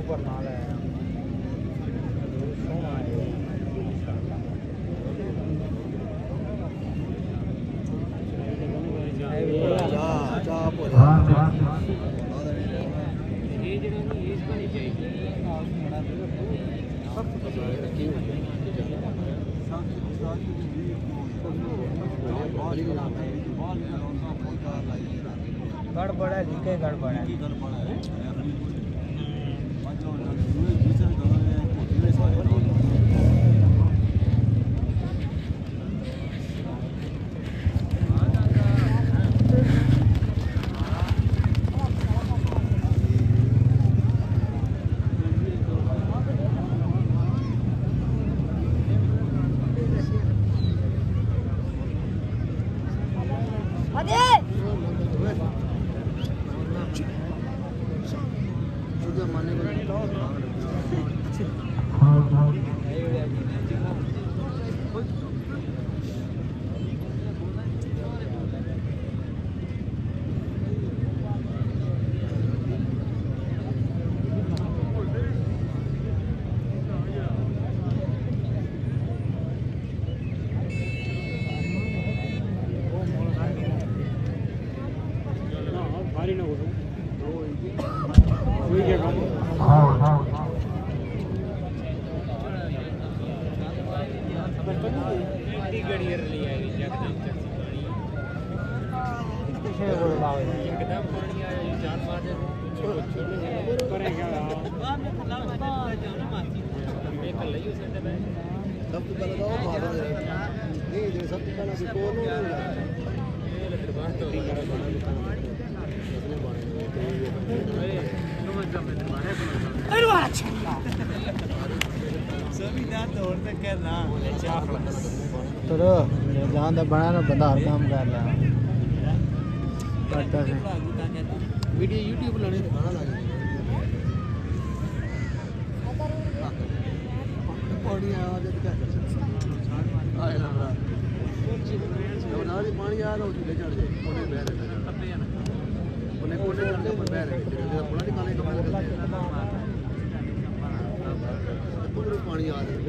पर नाल है सोना है गड़बड़ है लिखे गड़बड़ है चलो जहाँ तक बना ना बंदा हर काम कर रहा है वीडियो यूट्यूब लाने दिखाना लगे पानी आ रहा चूल्हे चढ़ जाए कोने बह रहे कोने कोने चढ़ जाए बह रहे थोड़ा निकालने का पानी आ रहा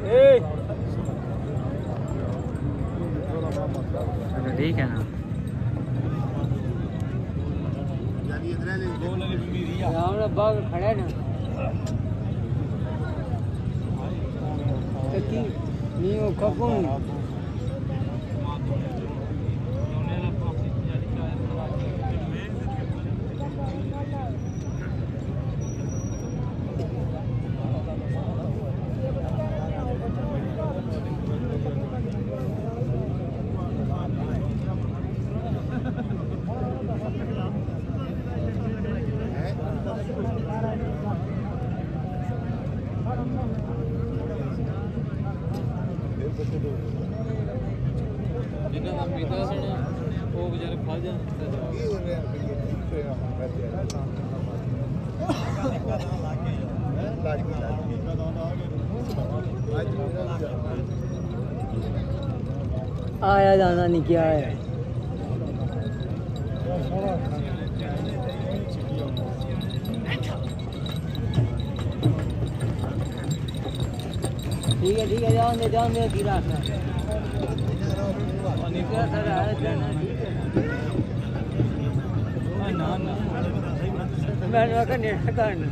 फिर ठीक है ना बाग खड़ा है ना नहीं वो कब जिन्ना नाम पीता सुना वो बेचारे खा जाए आया जाना नहीं क्या है ठीक है जाओ मेरा गिरा मैंने कहा नेट करना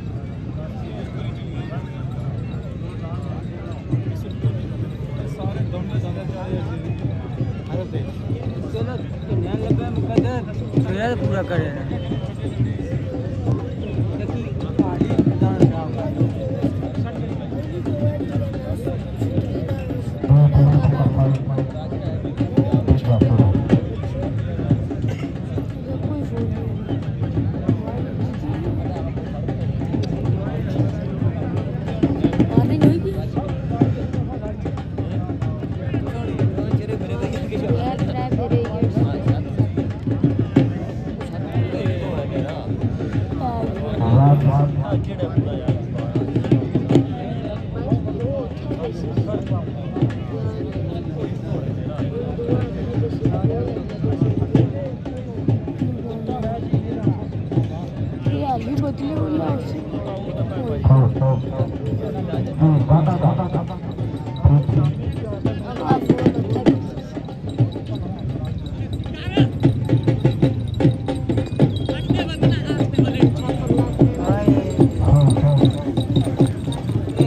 चलो पूरा करे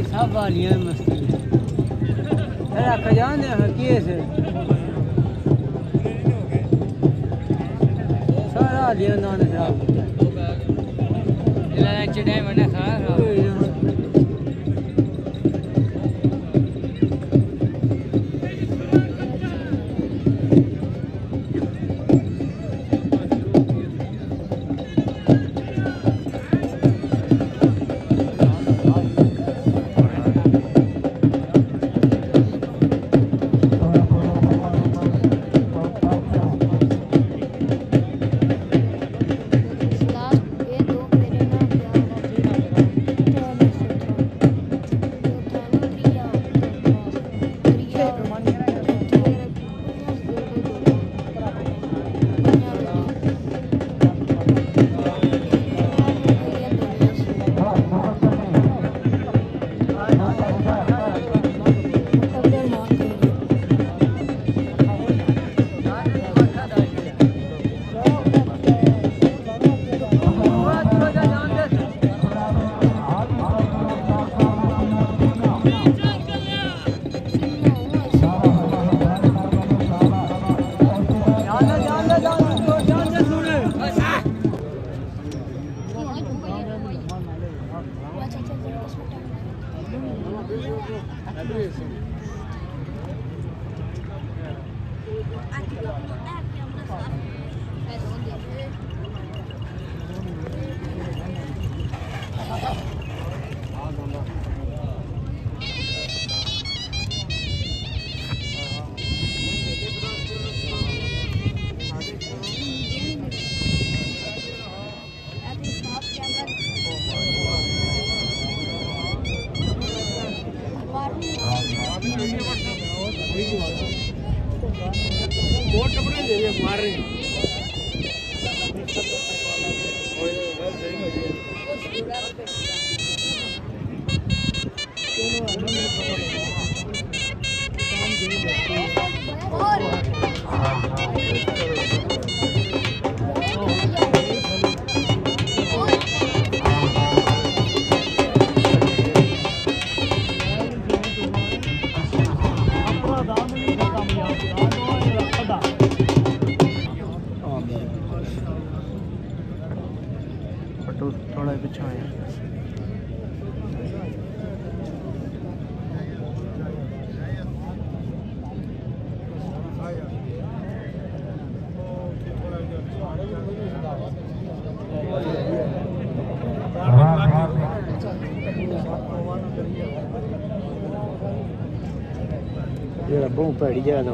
सब वालियां मस्ती रख जाने केस सारा लिया नान खराब चढ़ाई मैंने खराब बहुत कपड़े दे रहे मार रहे हैं थोड़ा पीछे आए ये बहुत भैड़ी जगह तो